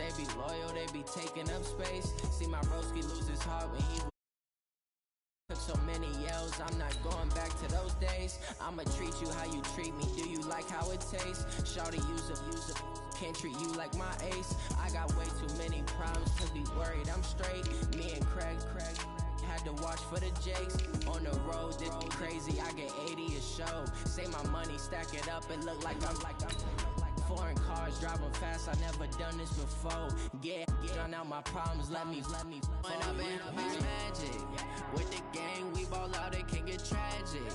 they be loyal, they be taking up space. See my broski lose his heart when he took so many yells. I'm not going back to those days. I'ma treat you how you treat me. Do you like how it tastes? Shawty, use up. Can't treat you like my ace. I got way too many problems to be worried. I'm straight. Me and Craig had to watch for the Jakes. On the road, this crazy. I get 80 a show. Say my money, stack it up. It look like I'm foreign cars driving fast. I never done this before. Get on out my problems. Let me. When I've been magic. With the gang, we ball out. It can get tragic.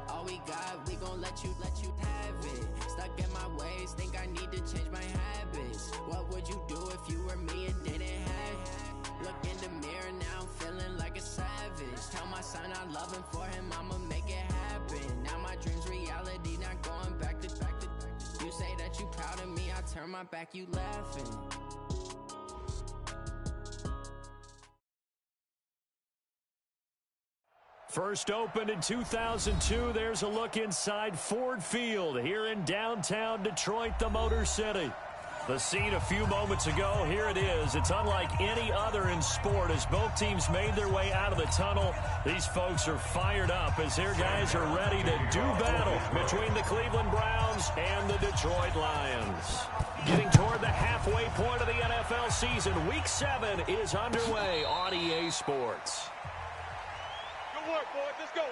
All we got, we gon' let you have it. Stuck in my ways, think I need to change my habits. What would you do if you were me and didn't have it? Look in the mirror, now I'm feeling like a savage. Tell my son I love him, for him I'ma make it happen. Now my dream's reality, not going back to. You say that you proud of me, I turn my back, you laughing. First opened in 2002, there's a look inside Ford Field here in downtown Detroit, the Motor City. The scene a few moments ago, here it is. It's unlike any other in sport as both teams made their way out of the tunnel. These folks are fired up as their guys are ready to do battle between the Cleveland Browns and the Detroit Lions. Getting toward the halfway point of the NFL season, Week 7 is underway on EA Sports. Good work, boys. Let's go.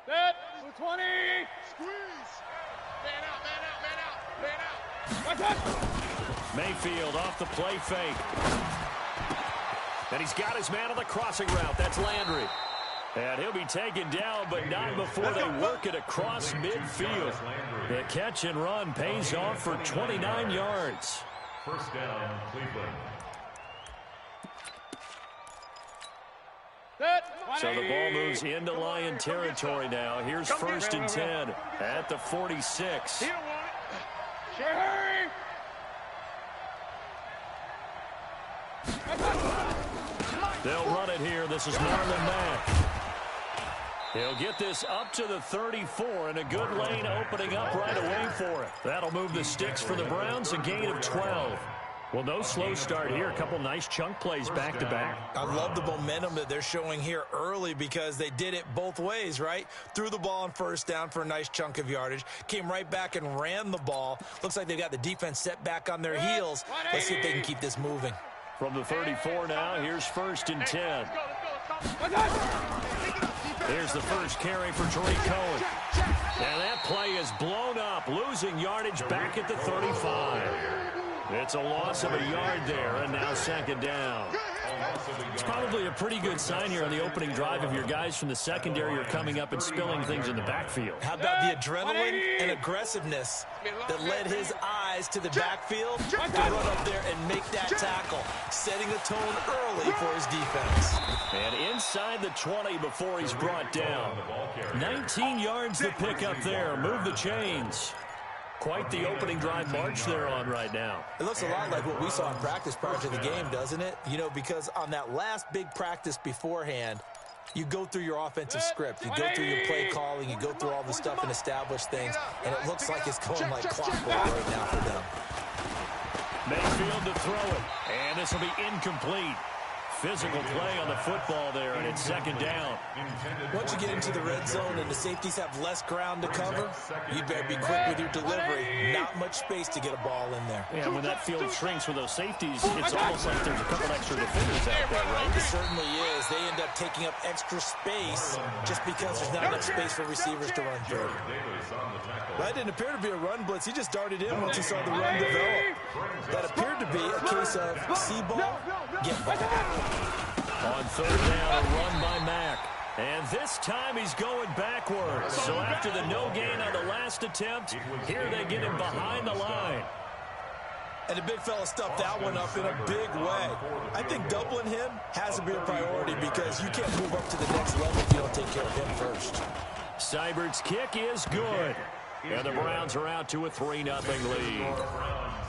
Set. 20. Squeeze. Man out. Mayfield off the play fake. And he's got his man on the crossing route. That's Landry. And he'll be taken down, but not before they work it across midfield. The catch and run pays off for 29 yards. First down, Cleveland. So the ball moves into Lion territory now. Here's first and 10 at the 46. They'll run it here. This is Marlon Mack. He'll get this up to the 34, and a good lane opening up right away for it. That'll move the sticks for the Browns, a gain of 12. Well, no slow start here. A couple nice chunk plays back-to-back. I love the momentum that they're showing here early because they did it both ways, right? Threw the ball on first down for a nice chunk of yardage. Came right back and ran the ball. Looks like they've got the defense set back on their heels. Let's see if they can keep this moving. From the 34 now, here's first and 10. Here's the first carry for Tariq Cohen. And that play is blown up, losing yardage back at the 35. It's a loss of a yard there, and now second down. It's probably a pretty good sign here on the opening drive if your guys from the secondary are coming up and spilling things in the backfield. How about the adrenaline and aggressiveness that led his eyes to the backfield to run up there and make that tackle, setting the tone early for his defense. And inside the 20 before he's brought down. 19 yards to pick up there. Move the chains. Quite the opening drive march they're on right now. It looks a lot like what we saw in practice prior to the game, doesn't it? You know, because on that last big practice beforehand, you go through your offensive script. You go through your play calling. You go through all the stuff and establish things. And it looks like it's going like clockwork right now for them. Mayfield to throw it. And this will be incomplete. Physical play on the football there, and it's second down. Once you get into the red zone and the safeties have less ground to cover, you better be quick with your delivery. Not much space to get a ball in there. Yeah, when that field shrinks with those safeties, it's almost like there's a couple extra defenders out there, right? It certainly is. They end up taking up extra space just because there's not enough space for receivers to run through. That didn't appear to be a run blitz. He just darted in once he saw the run develop. That appeared to be a case of see ball, get ball. On third down, a run by Mack. And this time he's going backwards. So after the no gain on the last attempt, here they get him behind the line. And the big fella stuffed that one up in a big way. I think doubling him has to be a priority because you can't move up to the next level if you don't take care of him first. Seibert's kick is good. And the Browns are out to a 3-0 lead.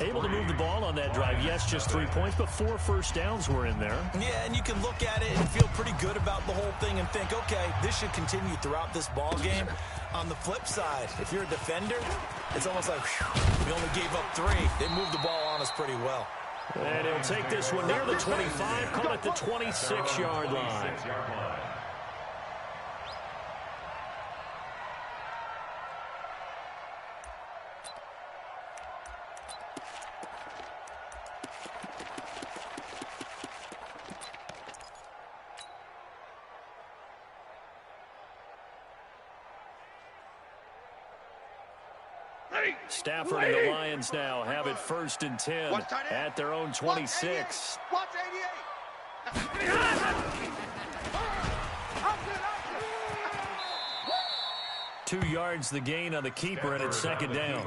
Able to move the ball on that drive. Yes, just 3 points, but 4 first downs were in there. Yeah, and you can look at it and feel pretty good about the whole thing and think, okay, this should continue throughout this ball game. On the flip side, if you're a defender, it's almost like, whew, we only gave up 3. They moved the ball on us pretty well. And he'll take this one near the 25, call it the 26-yard line. Stafford and the Lions now have it 1st and 10 at their own 26. Watch 88. 2 yards the gain on the keeper, and it's 2nd down.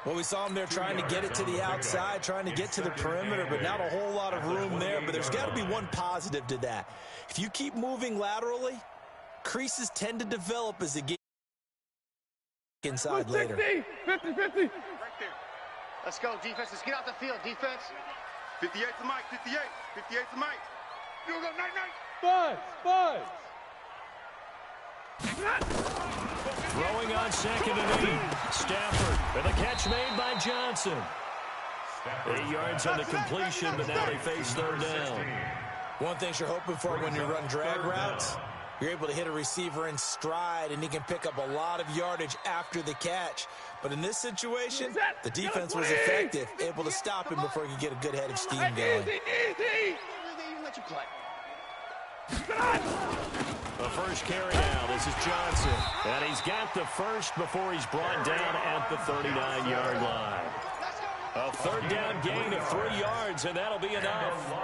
Well, we saw him there trying to get it to the outside, trying to get to the perimeter, but not a whole lot of room there. But there's got to be one positive to that. If you keep moving laterally, creases tend to develop as the game inside later. 50. Right there. Let's go, defense. Let's get out the field, defense. 58 to Mike. 58. 58 to Mike. You go, night. Buzz. Throwing on 2nd and 8. Stafford with a catch made by Johnson. 8 yards on the completion, but now they face 3rd down. One thing you're hoping for when you run drag routes, you're able to hit a receiver in stride, and he can pick up a lot of yardage after the catch. But in this situation, the defense was effective, able to stop him before he could get a good head of steam going. They even let you play. The first carry now. This is Johnson. And he's got the first before he's brought down at the 39-yard line. A 3rd down gain of 3 yards, and that'll be enough.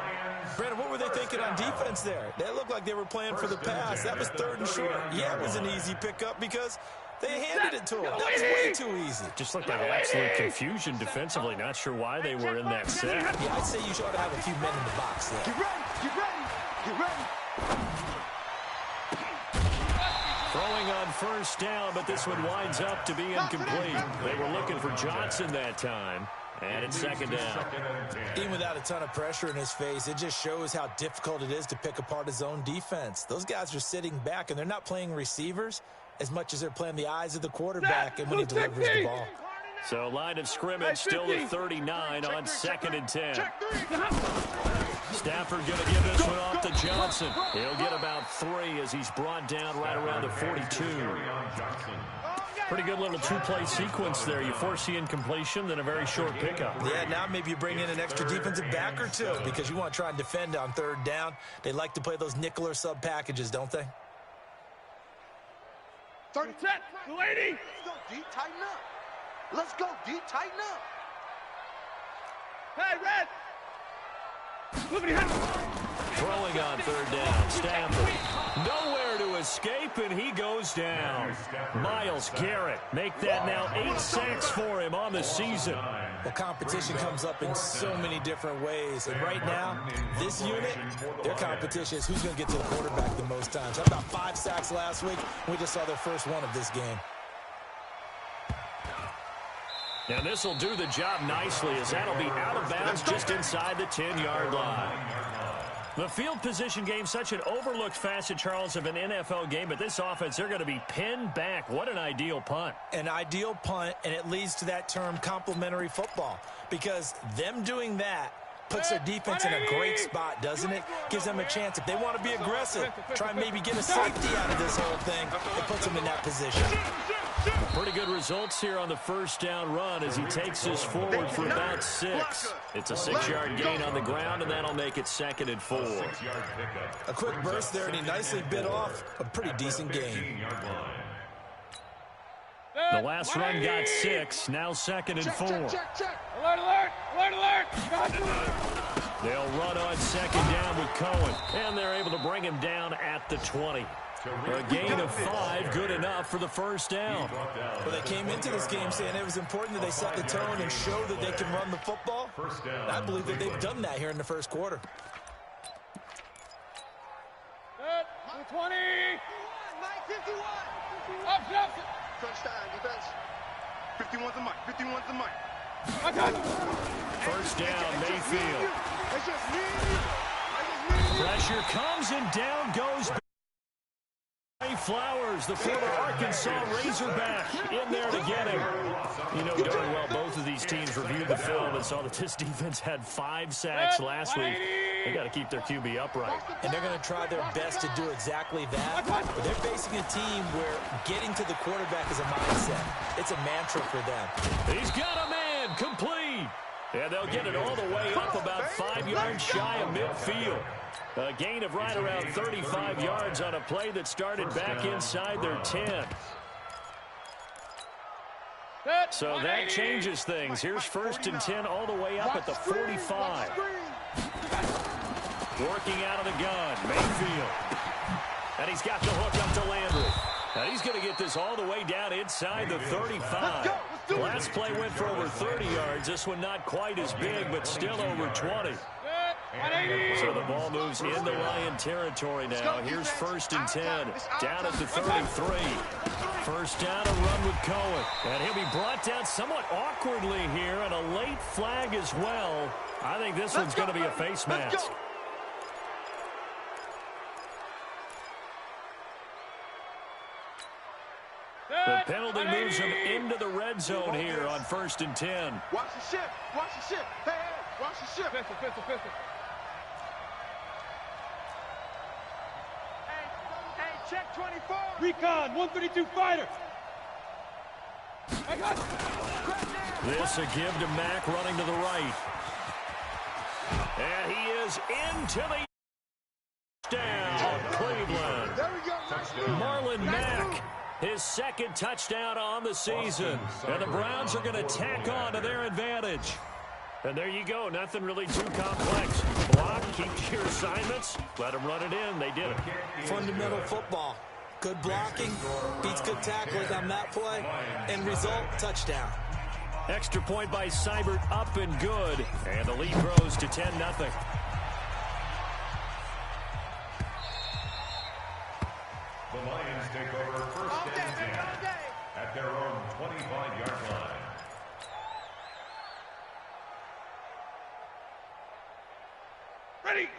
Brandon, what were they thinking on defense there? They looked like they were playing for the pass. That was 3rd and short. Yeah, it was an easy pickup because they handed it to him. That was way too easy. Just looked like absolute confusion defensively. Not sure why they were in that set. Yeah, I'd say you ought to have a few men in the box there. Get ready. Throwing on 1st down, but this one winds up to be incomplete. They were looking for Johnson that time. And it's 2nd down. Even without a ton of pressure in his face, it just shows how difficult it is to pick apart his own defense. Those guys are sitting back, and they're not playing receivers as much as they're playing the eyes of the quarterback and when he delivers the ball. So line of scrimmage still at 39 on 2nd and 10. Stafford going to give this one off to Johnson. He'll get about 3 as he's brought down right around the 42. Pretty good little 2-play sequence there. You force the incompletion, then a very short pickup. Yeah, now maybe you bring in an extra defensive back or 2 because you want to try and defend on 3rd down. They like to play those nickel or sub packages, don't they? 30 set. 280. Let's go, D. Tighten up. Let's go, D. Tighten up. Hey, Red. Throwing on 3rd down. Stafford nowhere to escape, and he goes down. Myles Garrett make that now 8 sacks for him on the season. Well, competition comes up in so many different ways, and right now, this unit, their competition is who's going to get to the quarterback the most times. How about 5 sacks last week? We just saw their first one of this game. And this will do the job nicely as that'll be out of bounds just inside the 10-yard line. The field position game, such an overlooked facet, Charles, of an NFL game, but this offense, they're going to be pinned back. What an ideal punt. An ideal punt, and it leads to that term complementary football, because them doing that puts their defense in a great spot, doesn't it? Gives them a chance. If they want to be aggressive, try and maybe get a safety out of this whole thing, it puts them in that position. Pretty good results here on the 1st down run as he takes us forward for about 6. It's a 6-yard gain on the ground, and that'll make it 2nd and 4. A quick burst there, and he nicely bit off a pretty decent gain. The last run got 6, now 2nd and 4. Alert. They'll run on 2nd down with Cohen, and they're able to bring him down at the 20. A gain of 5, good enough for the 1st down. Well, they came into this game saying it was important that they set the tone and show that they can run the football. And I believe that they've done that here in the 1st quarter. 20. Mike, 51. Crunch time, defense. 51's the mic. 51's the mic. First down, Mayfield. It's just me and you. Pressure comes and down goes Flowers, the former Arkansas Razorback, in there to get him. You know darn well both of these teams reviewed the film and saw that this defense had 5 sacks last week. They got to keep their QB upright. And they're going to try their best to do exactly that. But they're facing a team where getting to the quarterback is a mindset. It's a mantra for them. He's got a man, complete. And they'll get it all the way up about 5 yards shy of midfield. A gain of right around 35 yards on a play that started back inside their 10. So that changes things. Here's 1st and 10 all the way up at the 45. Working out of the gun, Mayfield. And he's got the hook up to Landry. And he's going to get this all the way down inside the 35. Last play went for over 30 yards. This one not quite as big, but still over 20. So the ball moves into Lion territory now. Here's 1st and 10. Down at the 33. First down, a run with Cohen. And he'll be brought down somewhat awkwardly here, and a late flag as well. I think this one's going to be a face mask. The penalty moves him into the red zone here on 1st and 10. Watch the shift. Watch the shift. Hey, watch the shift. Pistol. Hey, check 24. Recon, 132 fighter. I got This a give to Mack running to the right. And he is into the down, Cleveland. There we go. Marlon Mack, his 2nd touchdown on the season. And the Browns are going to tack on to their advantage. And there you go. Nothing really too complex. Block, keep to your assignments, let them run it in. They did it. Fundamental football. Good blocking, beats good tackling on that play. End result, touchdown. Extra point by Seibert, up and good. And the lead grows to 10-0. The Lions take over 1st and 10 at their own 25-yard line.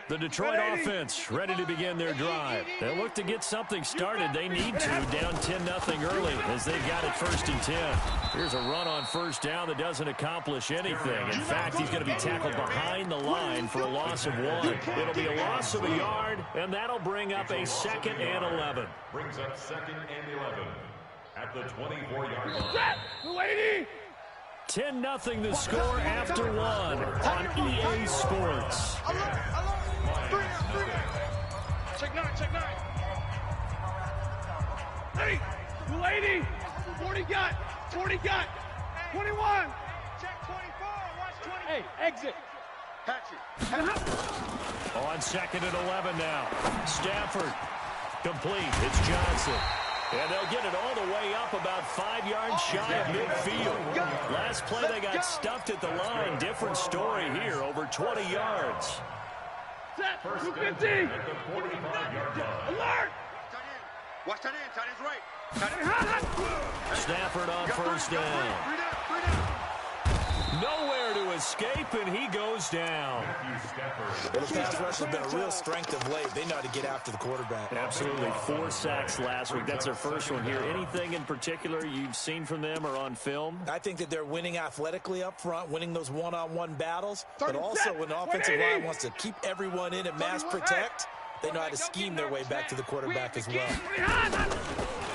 The Detroit offense ready to begin their drive. They look to get something started. They need to, down 10-0 early as they've got it 1st and 10. Here's a run on 1st down that doesn't accomplish anything. In fact, he's going to be tackled behind the line for a loss of 1. It'll be a loss of a yard, and that'll bring up a 2nd and 11. Brings up 2nd and 11 at the 24-yard line. 10-0 the score after 1 on EA Sports. Check 9. Hey, 280. 40 got. 21. Check 24. Watch 20. Hey, exit. Hatchet. On 2nd and 11 now. Stafford complete. It's Johnson. And they'll get it all the way up about 5 yards shy of midfield. Last play they got stuffed at the line. Different story here, over 20 yards. Set. 250. at the 45-yard line. Alert. Watch tight end. Tight end's right. Stafford on 1st down. 3 down. Nowhere to escape, and he goes down. Well, the pass rush has been a real strength of late. They know how to get after the quarterback. Absolutely. 4 sacks last week. That's their first one here. Anything in particular you've seen from them or on film? I think that they're winning athletically up front, winning those one-on-one battles, but also when the offensive line wants to keep everyone in and mass protect, they know how to scheme their way back to the quarterback as well.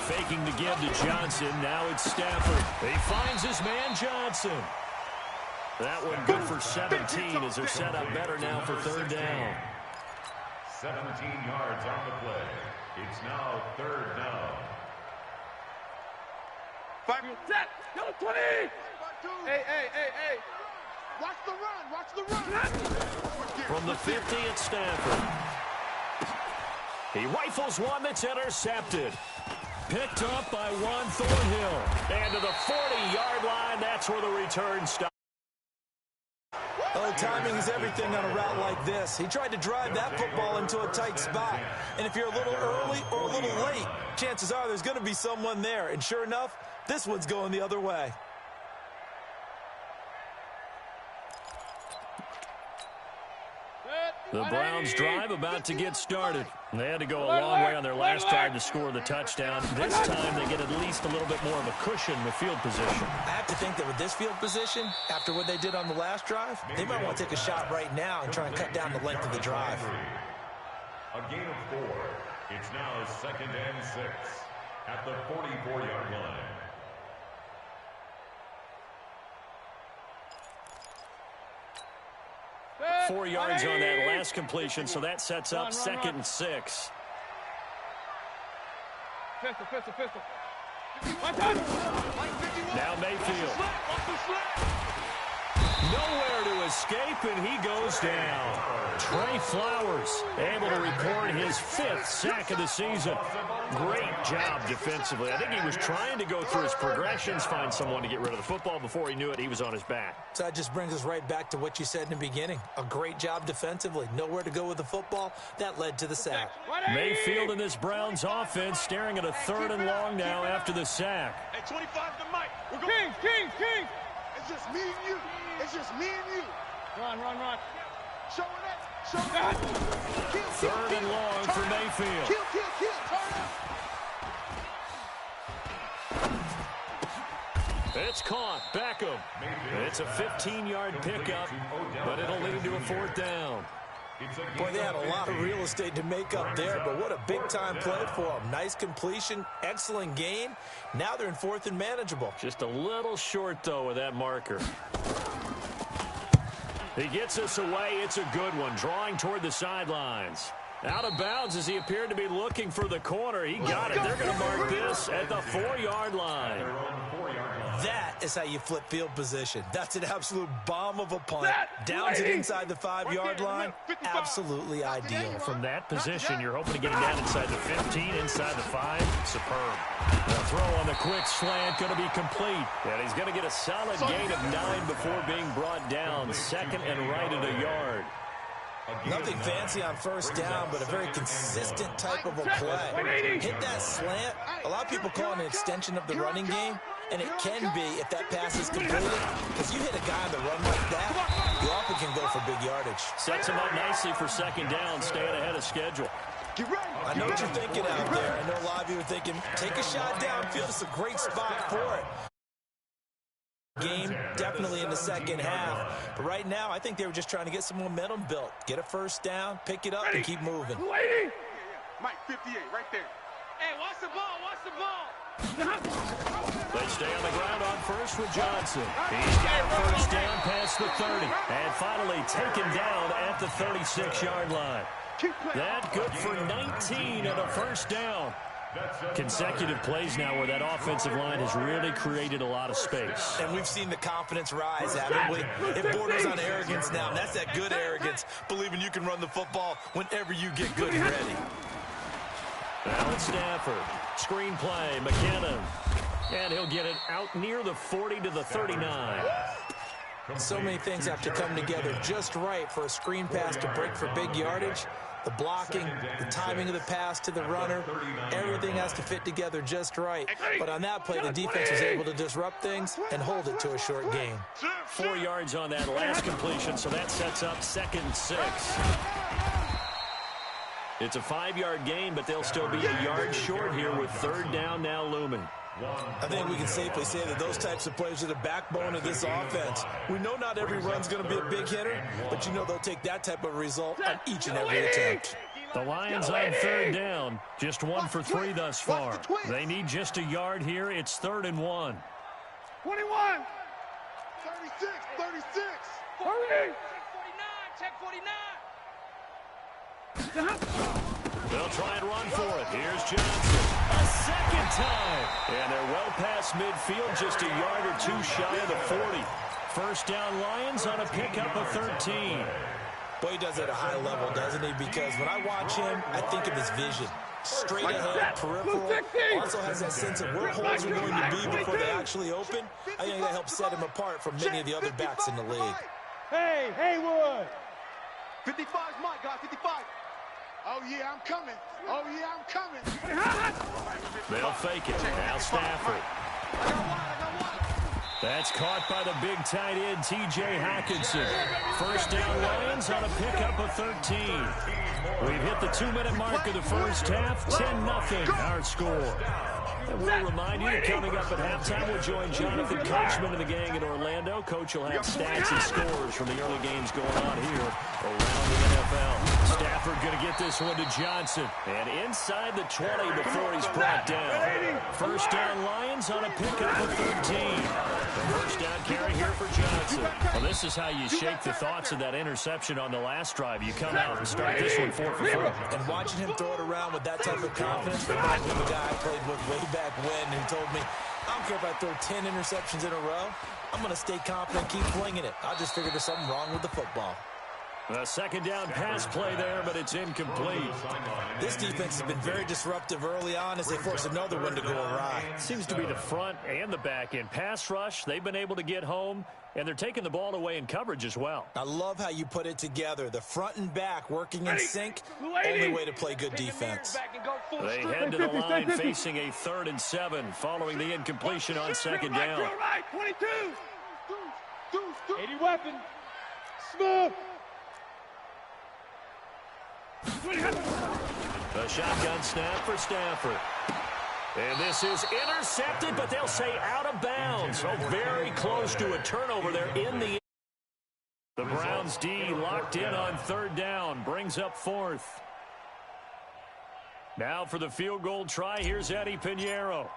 Faking the give to Johnson. Now it's Stafford. He finds his man Johnson. That one good for 17 as they're set up better now for 3rd down. 17 yards on the play. It's now 3rd down. 5. Set. Go 20. Hey. Watch the run. From the 50 at Stafford. He rifles one that's intercepted. Picked up by Juan Thornhill. And to the 40-yard line, that's where the return stops. timing is everything on a route like this. He tried to drive that football into a tight spot. And if you're a little early or a little late, chances are there's going to be someone there. And sure enough, this one's going the other way. The Browns' drive about to get started. They had to go a long way on their last drive to score the touchdown. This time they get at least a little bit more of a cushion with field position. I have to think that with this field position, after what they did on the last drive, they might want to take a shot right now and try and cut down the length of the drive. A gain of 4. It's now 2nd and 6 at the 44-yard line. Four yards on that last completion, so that sets up 2nd and 6. Pistol. Now Mayfield. Nowhere to escape, and he goes down. Trey Flowers able to record his 5th sack of the season. Great job defensively. I think he was trying to go through his progressions, find someone to get rid of the football. Before he knew it, he was on his back. So that just brings us right back to what you said in the beginning. A great job defensively. Nowhere to go with the football. That led to the sack. Mayfield in this Browns offense staring at a 3rd and long now after the sack. Hey, 25 to Mike. We're going. King. It's just me and you. It's just me and you. Run. Show it. 3rd and long for Mayfield. Kill. Turn up. It's caught. Beckham. It's a 15-yard pickup, but it'll lead to a 4th down. Boy, they had a lot of real estate to make up there, but what a big-time play for them. Nice completion, excellent gain. Now they're in 4th and manageable. Just a little short, though, with that marker. He gets us away. It's a good one, drawing toward the sidelines. Out of bounds as he appeared to be looking for the corner. He got it. They're going to mark this at the 4-yard line. That is how you flip field position. That's an absolute bomb of a punt. Downs it inside the 5-yard line. Absolutely ideal. From that position, you're hoping to get him down inside the 15, inside the 5. Superb. The throw on the quick slant going to be complete. And he's going to get a solid gain of 9 before being brought down. 2nd and right at a yard. Nothing fancy on 1st down, but a very consistent type of a play. Hit that slant. A lot of people call it an extension of the running game, and it can be if that pass is completed. Because you hit a guy on the run like that, you often can go for big yardage. Sets him up nicely for 2nd down, staying ahead of schedule. I know what you're thinking out there. I know a lot of you are thinking, take a shot downfield. It's a great spot for it. Game definitely in the 2nd half, but right now I think they were just trying to get some momentum built, get a 1st down, pick it up, and keep moving. Mike, 58 right there. Hey, watch the ball. They stay on the ground on 1st with Johnson. He's got a 1st down past the 30, and finally taken down at the 36-yard line. That good for 19 and a 1st down. Consecutive plays now where that offensive line has really created a lot of space. And we've seen the confidence rise, haven't we? It borders on arrogance now, and that's that good arrogance, believing you can run the football whenever you get good and ready. Now it's Stafford. Screen play, McKinnon. And he'll get it out near the 40 to the 39. So many things have to come together just right for a screen pass to break for big yardage. The blocking, the timing of the pass to the runner, everything has to fit together just right. But on that play, the defense was able to disrupt things and hold it to a short gain. 4 yards on that last completion, so that sets up 2nd and 6. It's a 5-yard gain, but they'll still be a yard short here with 3rd down now looming. I think we can safely say that those types of plays are the backbone of this offense. We know not every run's going to be a big hitter, but you know they'll take that type of result on each and every attempt. The Lions on 3rd down, just 1 for 3 thus far. They need just a yard here. It's 3rd and 1. 21. 36. 49. Check 49. They'll try and run for it. Here's Johnson. A 2nd time. And they're well past midfield, just a yard or 2 shy of the 40. 1st down Lions on a pickup of 13. Boy, he does it at a high level, doesn't he? Because when I watch him, I think of his vision. Straight ahead, peripheral. Also has that sense of where holes are going to be before they actually open. I think that helps set him apart from many of the other backs in the league. Hey, Haywood. 55's Mike, guys, 55. Oh, yeah, I'm coming. Oh, yeah, I'm coming. They'll fake it. Now Stafford. I got one. That's caught by the big tight end, T.J. Hockenson. First down, Lions on a pickup of 13. We've hit the 2-minute mark of the first half. 10-0 our score. And we'll remind you that coming up at halftime, we'll join Jonathan Coachman and the gang in Orlando. Coach will have stats and scores from the early games going on here around the NFL. Stafford going to get this one to Johnson. And inside the 20 before he's brought down. First down, Lions on a pickup of 13. First down carry here for Johnson. Well, this is how you shake the thoughts of that interception on the last drive. You come out and start this one 4 for 4. And watching him throw it around with that type of confidence reminds me of a guy I played with way back when who told me, I don't care if I throw 10 interceptions in a row. I'm going to stay confident, keep flinging it. I just figured there's something wrong with the football. A second down pass play there, but it's incomplete. This defense has been very disruptive early on as they force another one to go awry. Seems to be the front and the back end. Pass rush, they've been able to get home, and they're taking the ball away in coverage as well. I love how you put it together. The front and back working in sync, only way to play good defense. They head to the line facing a 3rd and 7 following the incompletion on second down. Right, 22. 80 weapon. Smooth. The shotgun snap for Stafford. And this is intercepted, but they'll say out of bounds. So very close to a turnover there in the... The Browns D locked in on 3rd down, brings up 4th. Now for the field goal try, here's Eddie Pinheiro.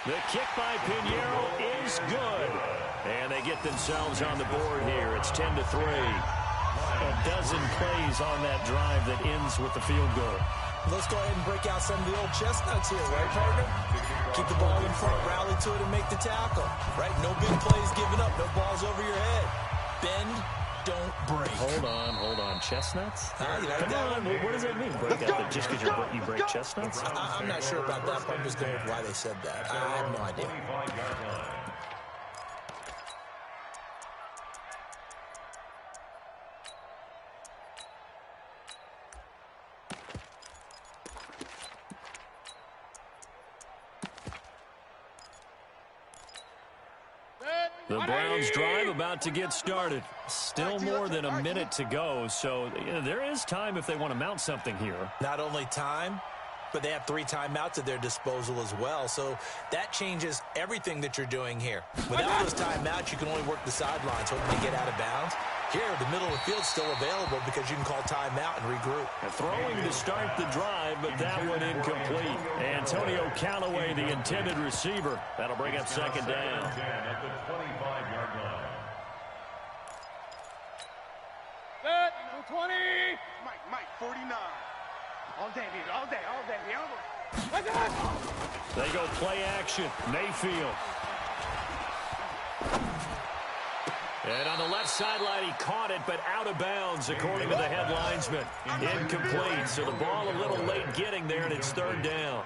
The kick by Pinheiro is good. And they get themselves on the board here. It's 10-3. A dozen plays on that drive that ends with the field goal. Let's go ahead and break out some of the old chestnuts here, right, partner? Keep the ball in front, rally to it, and make the tackle. Right? No big plays given up. No balls over your head. Bend, don't break. Hold on. Chestnuts? You like Come that on. one? What does that mean? Break out the, just because you break chestnuts? I'm not sure about that, but I'm just going with why they said that. I have no idea. The Browns drive about to get started. Still more than a minute to go, so there is time if they want to mount something here. Not only time, but they have 3 timeouts at their disposal as well, so that changes everything that you're doing here. Without those timeouts, you can only work the sidelines, hoping to get out of bounds. Here, the middle of the field's still available because you can call timeout and regroup. Throwing to start the drive, but that one incomplete. Antonio Callaway, the intended receiver. That'll bring up second down. At the 25-yard line. Set. 20. Mike, 49. All day, baby. They go play action. Mayfield. And on the left sideline, he caught it, but out of bounds, according to the head linesman. Incomplete, so the ball a little late getting there, and it's 3rd down.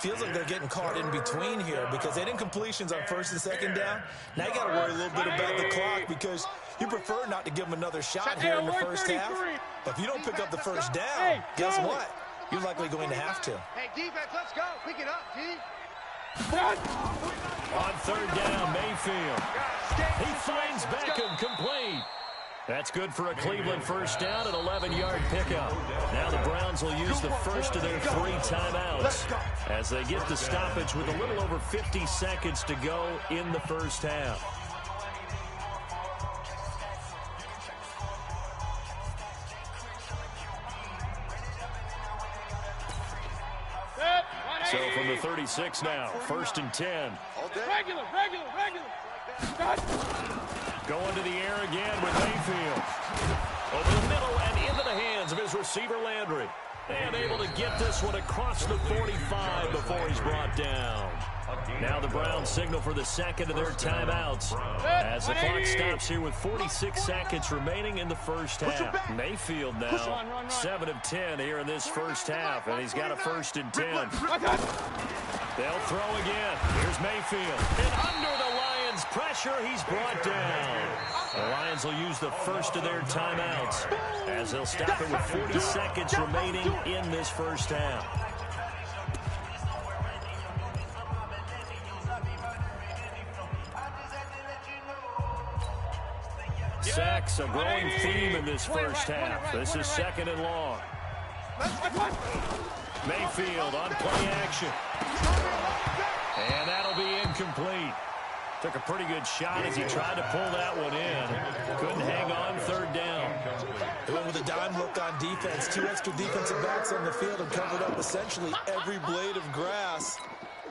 Feels like they're getting caught in between here because they had incompletions on 1st and 2nd down. Now you got to worry a little bit about the clock because you prefer not to give them another shot here in the first half. But if you don't pick up the first down, guess what? You're likely going to have to. Hey, defense, let's go. Pick it up, G. On 3rd down, Mayfield. He finds Beckham, complete. That's good for a Cleveland first down, an 11-yard pickup. Now the Browns will use the first of their 3 timeouts as they get the stoppage with a little over 50 seconds to go in the first half. So from the 36 now, 1st and 10. Regular. Going to the air again with Mayfield. Over the middle and into the hands of his receiver Landry. And able to get this one across the 45 before he's brought down. Now the Browns signal for the second of their timeouts as the clock stops here with 46 seconds remaining in the first half. Mayfield now 7 of 10 here in this first half, and he's got a 1st and 10. They'll throw again. Here's Mayfield. And under the Lions Lions pressure. He's brought down. The Lions will use the first of their timeouts as they'll stop it with 40 seconds remaining in this first half. Sacks, a growing theme in this first half. This is 2nd and long. Mayfield on play action. And that'll be incomplete. Took a pretty good shot as he tried to pull that one in. Couldn't hang on 3rd down. They went with a dime hook on defense. 2 extra defensive backs on the field and covered up essentially every blade of grass.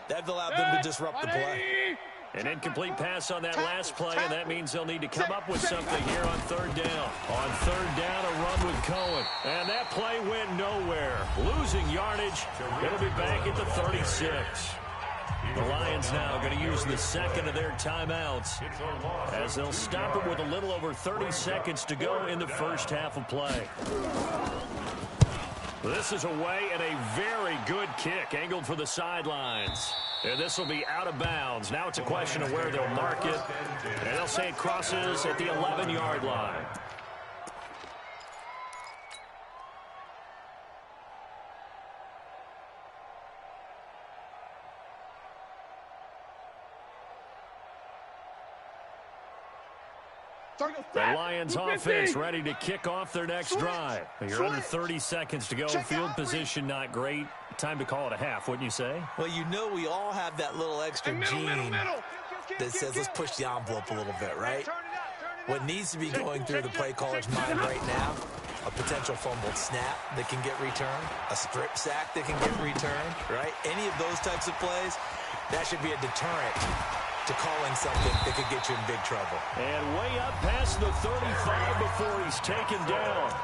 That allowed them to disrupt the play. An incomplete pass on that last play, and that means they'll need to come up with something here on 3rd down. On 3rd down, a run with Cohen. And that play went nowhere. Losing yardage. It'll be back at the 36. The Lions now going to use the 2nd of their timeouts as they'll stop it with a little over 30 seconds to go in the first half of play. This is away and a very good kick angled for the sidelines. And this will be out of bounds. Now it's a question of where they'll mark it. And they'll say it crosses at the 11-yard line. The Lions offense ready to kick off their next drive. You're under 30 seconds to go. Field position not great. Time to call it a half, wouldn't you say? Well, you know we all have that little extra gene that says let's push the envelope a little bit, right? What needs to be going through the play caller's mind right now, a potential fumbled snap that can get returned, a strip sack that can get returned, right? Any of those types of plays, that should be a deterrent to calling something that could get you in big trouble. And way up past the 35 before he's taken down.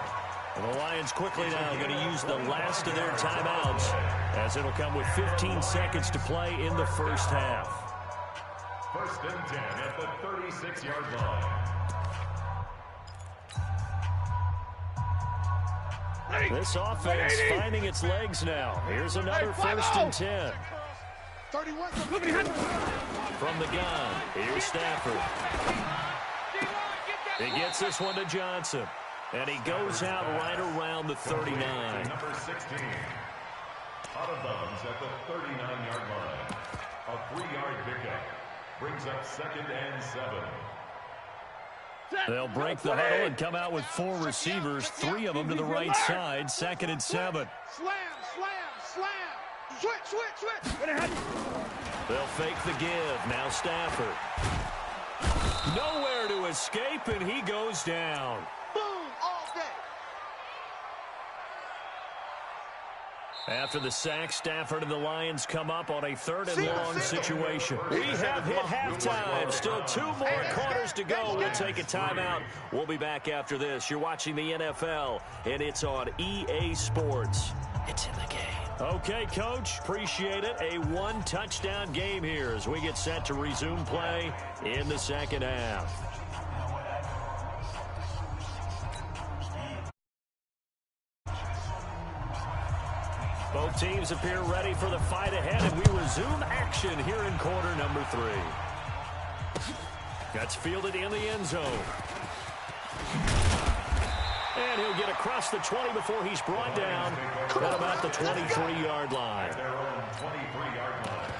And the Lions quickly now going to use the last of their timeouts as it'll come with 15 seconds to play in the first half. 1st and 10 at the 36-yard line. This offense finding its legs now. Here's another 1st and 10. 31. From the gun, here's Stafford. He gets this one to Johnson. And he goes out right around the 39. Number 16. Out of bounds at the 39-yard line. A 3-yard pickup. Brings up 2nd and 7. They'll break the huddle and come out with 4 receivers, 3 of them to the right side, 2nd and 7. Slam, slam, slam. Switch. They'll fake the give. Now Stafford. Nowhere to escape, and he goes down. Boom, all day. After the sack, Stafford and the Lions come up on a 3rd and long situation. We have hit halftime. Still 2 more quarters to go. We'll take a timeout. We'll be back after this. You're watching the NFL, and it's on EA Sports. It's in the game. Okay, Coach, appreciate it. A 1-touchdown game here as we get set to resume play in the second half. Both teams appear ready for the fight ahead, and we resume action here in quarter number 3. That's fielded in the end zone. And he'll get across the 20 before he's brought down at about the 23-yard line. Their own 23-yard line.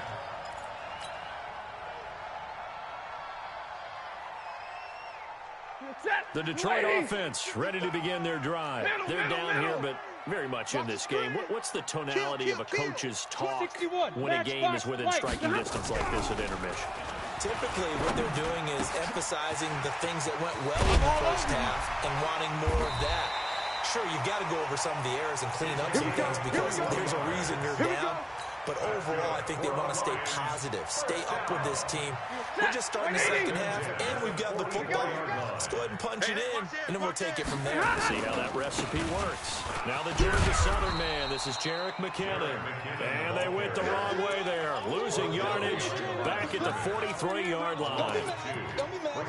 The Detroit offense ready to begin their drive. They're down here, but very much in this game. What's the tonality of a coach's talk when a game is within striking distance like this at intermission? Typically, what they're doing is emphasizing the things that went well in the first half and wanting more of that. Sure, you've got to go over some of the errors and clean up some things because there's a reason you're down. But overall, I think they want to stay positive, stay up with this team. We're just starting the second half, and we've got the football. Let's go ahead and punch it in, and then we'll take it from there. See how that recipe works. Now the Georgia Southern man. This is Jerick McKinnon. And they went the wrong way there. losing yardage back at the 43-yard line.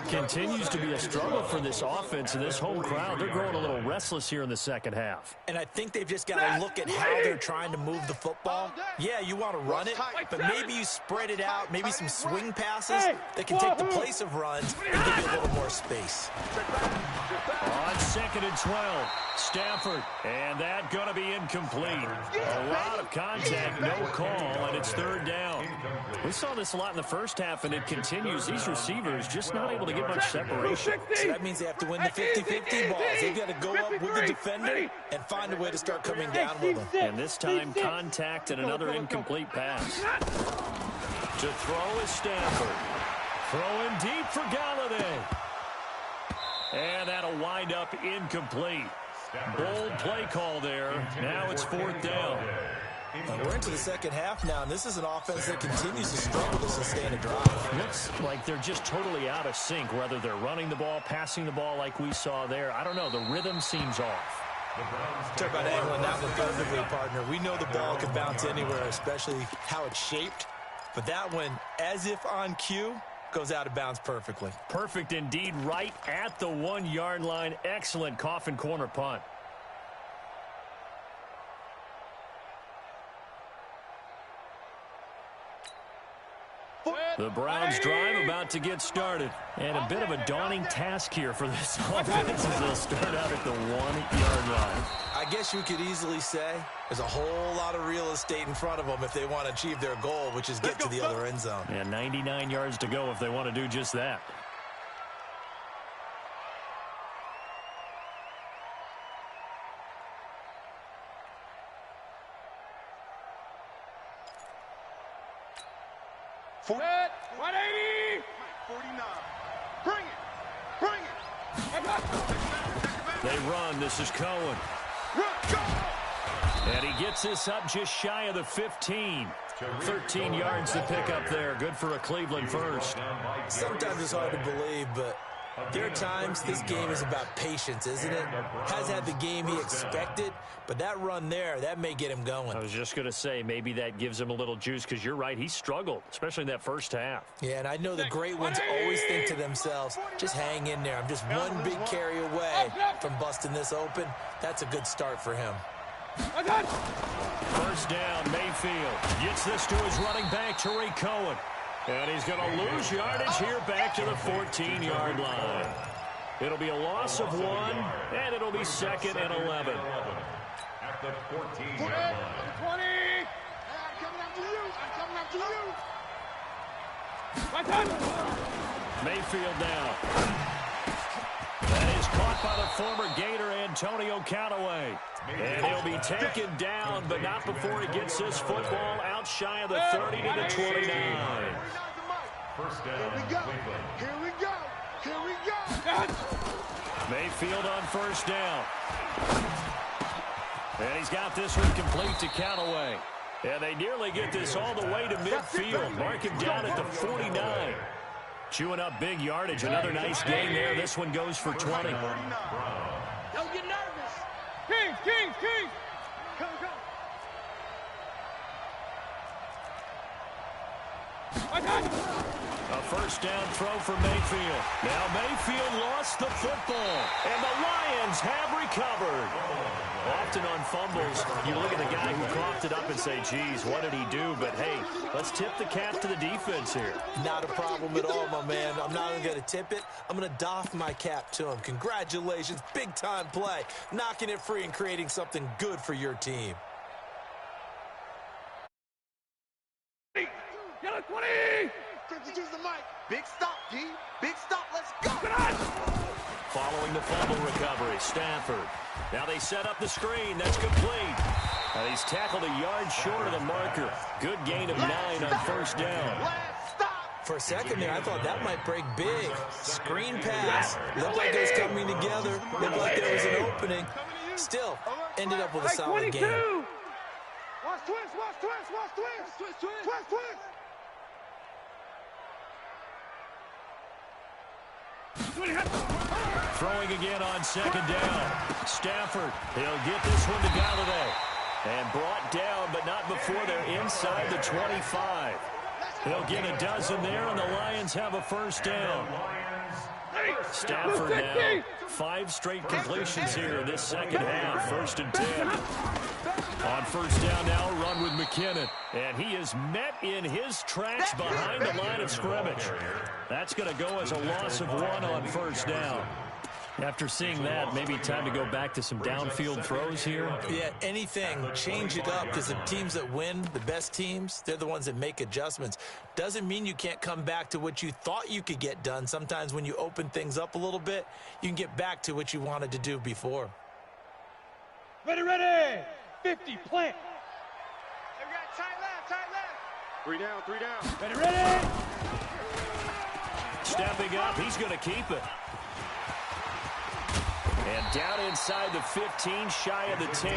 Continues to be a struggle for this offense and this home crowd. They're growing a little restless here in the second half. And I think they've just got to look at how they're trying to move the football. Yeah, you want to run it, but maybe you spread it out, maybe some swing passes that can take the place of runs and give you a little more space. On 2nd and 12, Stafford, and that going to be incomplete. A lot of contact, no call, and it's 3rd down. We saw this a lot in the first half, and it continues. These receivers just not able to get much separation. So that means they have to win the 50-50 balls. They've got to go up with the defender and find a way to start coming down with them. And this time, contact and another incomplete pass. To throw is Stafford. Throwing deep for Galladay. And that'll wind up incomplete. Bold play call there. Now it's 4th down. We're into the second half now, and this is an offense that continues to struggle to sustain a drive. Looks like they're just totally out of sync, whether they're running the ball, passing the ball like we saw there. I don't know. The rhythm seems off. Talk about angling that one perfectly, partner. We know the ball can bounce anywhere, especially how it's shaped. But that one, as if on cue, goes out of bounds perfectly. Perfect indeed, right at the 1-yard line. Excellent coffin corner punt. The Browns drive about to get started. And a bit of a daunting task here for this offense as they'll start out at the 1-yard line. I guess you could easily say there's a whole lot of real estate in front of them if they want to achieve their goal, which is get to the other end zone. And 99 yards to go if they want to do just that. Set, 180. 49. Bring it. They run. This is Cohen. And he gets this up just shy of the 15. 13 yards to pick up there. Good for a Cleveland first. Sometimes it's hard to believe, but there are times this game is about patience, isn't it? Has had the game he expected, but that run there, that may get him going. I was just going to say, maybe that gives him a little juice, because you're right, he struggled, especially in that first half. Yeah, and I know the great ones always think to themselves, just hang in there. I'm just one big carry away from busting this open. That's a good start for him. First down, Mayfield gets this to his running back, Tariq Cohen. And he's going to lose yardage here back to the 14-yard line. It'll be a loss of 1, and it'll be 2nd and 11. At the 14-yard line. 20. I'm coming after you. Mayfield now. That is caught by the former Gator, Antonio Callaway. And he'll be taken down, but not before he gets this football out shy of the 30 to the 29. First down, Cleveland. Here we go. Mayfield on first down. And he's got this one complete to Callaway. And they nearly get this all the way to midfield. Mark him down at the 49. Chewing up big yardage. Another nice gain there. This one goes for 20. Don't get nervous. Kings. Come. A first down throw for Mayfield. Now Mayfield lost the football, and the Lions have recovered. Often on fumbles, you look at the guy who coughed it up and say, geez, what did he do? But hey, let's tip the cap to the defense here. Not a problem at all, my man. I'm not even going to tip it. I'm going to doff my cap to him. Congratulations, big-time play. Knocking it free and creating something good for your team. Yellow 20. 52's the mic. Big stop, D. Big stop. Let's go. Following the fumble recovery, Stafford. Now they set up the screen. That's complete. And he's tackled a yard short of the marker. Good gain of 9 on first down. For a second there, I thought that might break big. Screen pass. Looked like it was coming together. Looked like there was an opening. Still, ended up with a solid game. Watch twist. Throwing again on second down. Stafford, he'll get this one to Galladay. And brought down, but not before they're inside the 25. He'll get a dozen there, and the Lions have a first down. Stafford now, 5 straight completions here in this second half. 1st and 10. On first down now, run with McKinnon. And he is met in his tracks behind the line of scrimmage. That's going to go as a loss of 1 on first down. After seeing that, maybe time to go back to some downfield throws here. Yeah, anything. Change it up, because the teams that win, the best teams, they're the ones that make adjustments. Doesn't mean you can't come back to what you thought you could get done. Sometimes when you open things up a little bit, you can get back to what you wanted to do before. Ready! 50, plant. Hey, we got tight left. 3 down, 3 down. Ready! Stepping up, he's going to keep it. And down inside the 15, shy of the 10.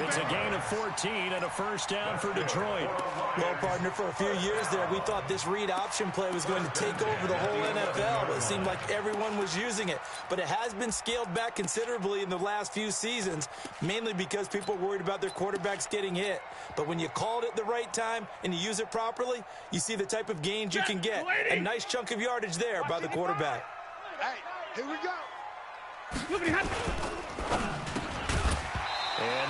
It's a gain of 14 and a first down for Detroit. Well, partner, for a few years there, we thought this read option play was going to take over the whole NFL, but it seemed like everyone was using it. But it has been scaled back considerably in the last few seasons, mainly because people are worried about their quarterbacks getting hit. But when you call it at the right time and you use it properly, you see the type of gains you can get. A nice chunk of yardage there by the quarterback. Hey, here we go. And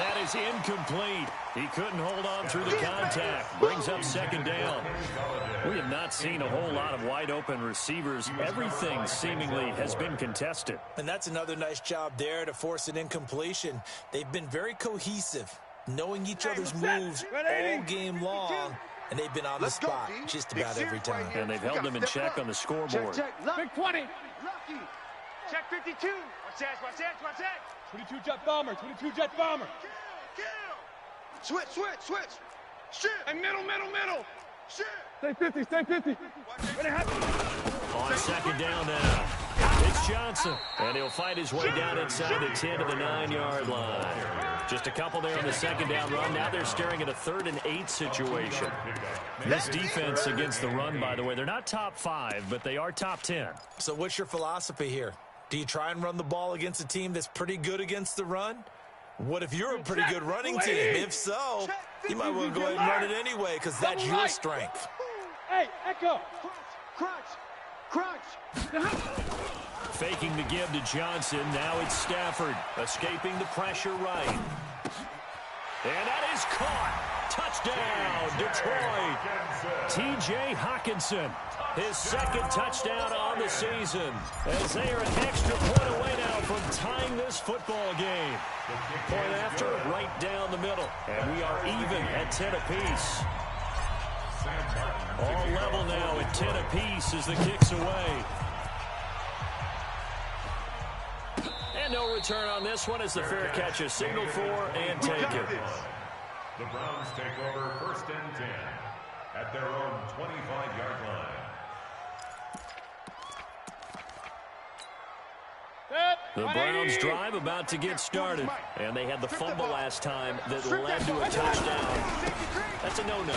that is incomplete. He couldn't hold on through the contact. Brings up second down. We have not seen a whole lot of wide open receivers. Everything seemingly has been contested. And that's another nice job there to force an incompletion. They've been very cohesive, knowing each other's moves all game long, and they've been on the spot just about every time. And they've held them in check on the scoreboard. Big 20. Lucky. Check 52. Watch that. 22 jet bomber. Switch. Shit. And middle. Shit. Stay 50. On second down now, it's Johnson. And he'll fight his way down inside the 10 to the 9-yard line. Just a couple there on the second down run. Now they're staring at a 3rd and 8 situation. This defense against the run, by the way, they're not top 5, but they are top 10. So what's your philosophy here? Do you try and run the ball against a team that's pretty good against the run? What if you're a pretty good running team? If so, you might want to go ahead and run it anyway, because that's your strength. Hey, Echo. Crunch. Faking the give to Johnson. Now it's Stafford escaping the pressure right. And that is caught. Touchdown, Detroit. T.J. Hockenson, his 2nd touchdown on the season, as they are an extra point away now from tying this football game. Point after, right down the middle. And we are even at 10 apiece. All level now at 10 apiece as the kick's away. And no return on this one as the fair catch is signaled for and taken. The Browns take over 1st and 10 at their own 25-yard line. The Browns drive about to get started, and they had the fumble last time that led to a touchdown. That's a no-no.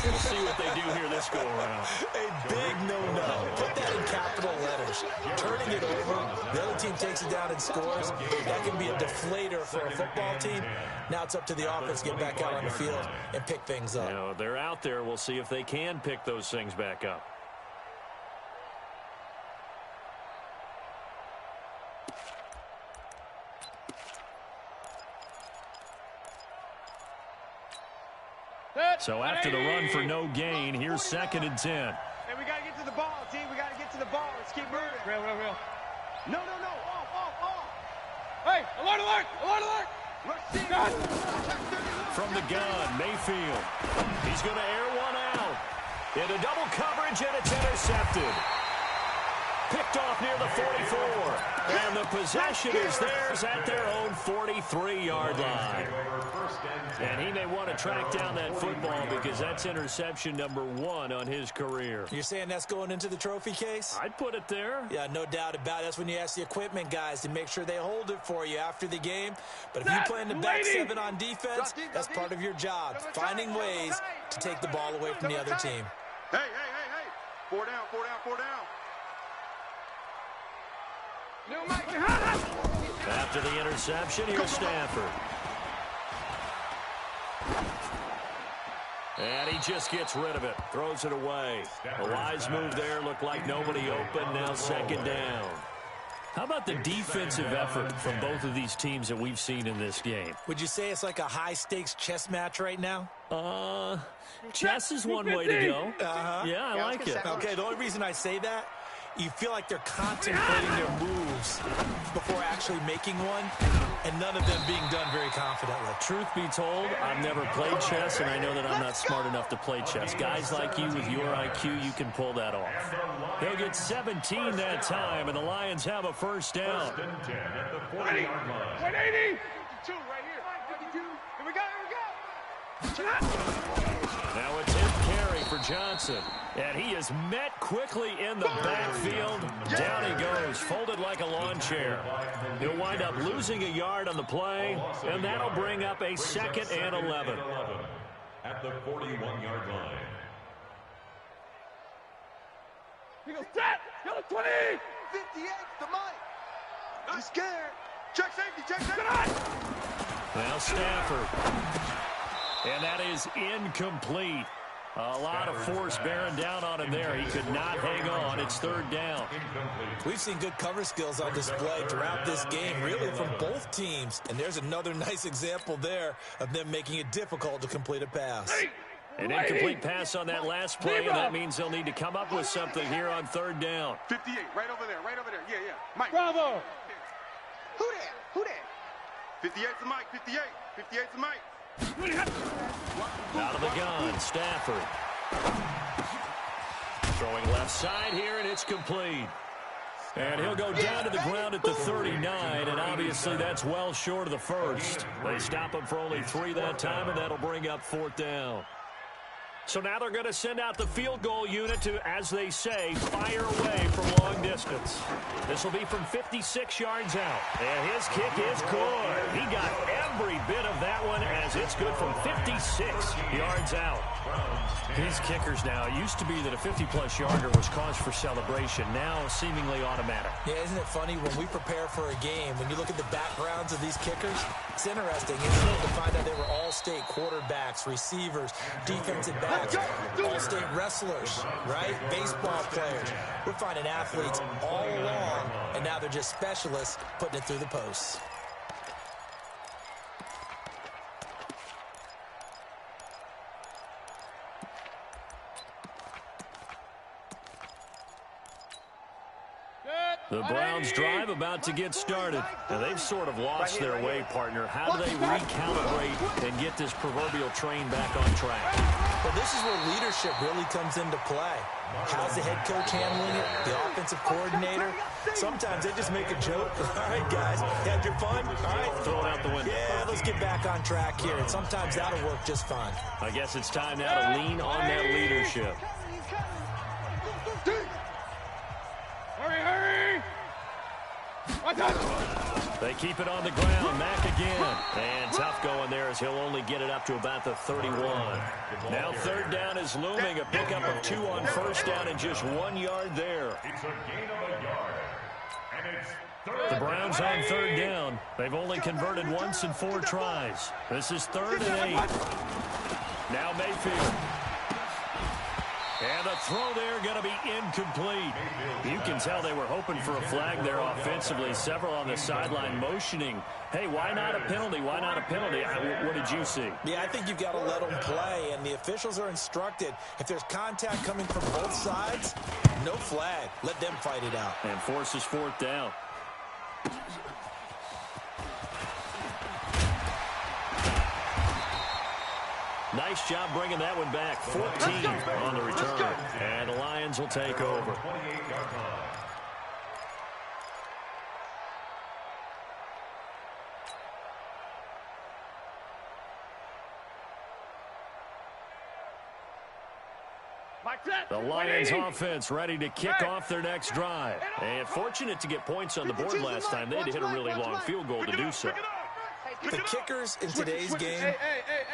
We'll see what they do here this go-around. A big no-no. Put that in capital letters. Turning it over, the other team takes it down and scores. That can be a deflator for a football team. Now it's up to the offense to get back out on the field and pick things up. You know, they're out there. We'll see if they can pick those things back up. So after the run for no gain, here's 2nd and 10. Hey, we got to get to the ball, team. We got to get to the ball. Let's keep moving. Real. No. Off. Hey, alert. From the gun, Mayfield. He's going to air one out. Into double coverage, and it's intercepted. Picked off near the 44. And the possession is theirs at their own 43-yard line. And he may want to track down that football because that's interception number 1 on his career. You're saying that's going into the trophy case? I'd put it there. Yeah, no doubt about it. That's when you ask the equipment guys to make sure they hold it for you after the game. But if you play in the back 7 on defense, that's part of your job, finding ways to take the ball away from the other team. Hey. 4 down. After the interception, here's Stafford. And he just gets rid of it, throws it away. A wise move there, looked like nobody open, now second down. How about the defensive effort from both of these teams that we've seen in this game? Would you say it's like a high-stakes chess match right now? Chess is one way to go. Yeah, I like it. Okay, the only reason I say that, you feel like they're contemplating their moves before actually making one, and none of them being done very confidently. Truth be told, I've never played chess, and I know that I'm not smart enough to play chess. Guys like you with your IQ, you can pull that off. They'll get 17 that time, and the Lions have a first down. 180. 180. 52 right here. 52. Here we go. Now a 10th carry for Johnson. And he is met quickly in the backfield. Down he goes, folded like a lawn chair. He'll wind up losing a yard on the play, and that'll bring up a 2nd and 11. At the 41-yard line. He goes, set! Yellow 20! 58 to Mike. He's scared. Check safety. Check safety. Now Stafford. And that is incomplete. A lot of force bearing down on him there. He could not hang on. It's 3rd down. We've seen good cover skills on display throughout this game, really from both teams. And there's another nice example there of them making it difficult to complete a pass. An incomplete pass on that last play, and that means they'll need to come up with something here on 3rd down. 58, right over there. Yeah. Mike. Bravo! Who there? 58's the Mike. 58's the Mike. Out of the gun, Stafford. Throwing left side here, and it's complete. And he'll go down to the ground at the 39, and obviously that's well short of the first. They stop him for only 3 that time, and that'll bring up 4th down. So now they're going to send out the field goal unit to, as they say, fire away from long distance. This will be from 56 yards out. And his kick is good. He got every bit of that one as it's good from 56 yards out. These kickers now, it used to be that a 50-plus yarder was cause for celebration. Now seemingly automatic. Yeah, isn't it funny when we prepare for a game, when you look at the backgrounds of these kickers, it's interesting, isn't it, to find out they were all-state quarterbacks, receivers, defensive backs, all-state wrestlers, right? Baseball players. We're finding athletes all along, and now they're just specialists putting it through the posts. The Browns drive about to get started. Now, they've sort of lost their way, partner. How do they recalibrate and get this proverbial train back on track? Well, this is where leadership really comes into play. How's the head coach handling it? The offensive coordinator? Sometimes they just make a joke. All right, guys, had your fun? All right, throw it out the window. Yeah, let's get back on track here. And sometimes that'll work just fine. I guess it's time now to lean on that leadership. Hurry! They keep it on the ground. Mack again. And tough going there as he'll only get it up to about the 31. Now 3rd down is looming. A pickup of 2 on 1st down and just 1 yard there. It's a gain of a yard. And it's The Browns on 3rd down. They've only converted once in 4 tries. This is 3rd and 8. Now Mayfield. And the throw there going to be incomplete. You can tell they were hoping for a flag there offensively. Several on the sideline motioning, hey, why not a penalty? Why not a penalty? What did you see? Yeah, I think you've got to let them play, and the officials are instructed. If there's contact coming from both sides, no flag. Let them fight it out. And forces 4th down. Nice job bringing that one back. 14 on the return. And the Lions will take over. 28-yard line. The Lions offense ready to kick off their next drive. And fortunate to get points on the board last time. They had to hit a really long field goal to do so. The kickers in today's game